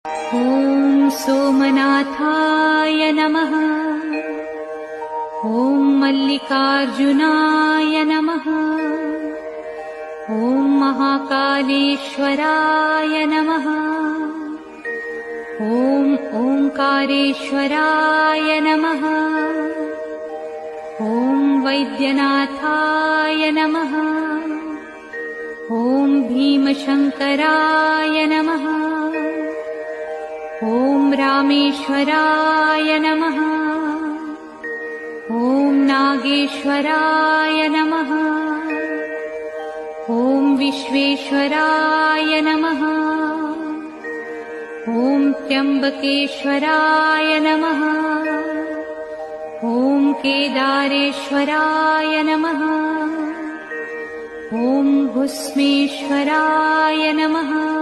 ॐ सोमनाथाय नमः। ॐ मल्लिकार्जुनाय नमः। ॐ महाकालेश्वराय नमः। ॐ ओंकारेश्वराय नमः। ॐ वैद्यनाथाय नमः। ॐ भीमशंकराय नमः। ॐ रामेश्वराय नमः। ॐ नागेश्वराय नमः। ॐ विश्वेश्वराय नमः। ॐ त्र्यंबकेश्वराय नमः। ॐ केदारेश्वराय नमः। ॐ भुस्मेश्वराय नमः।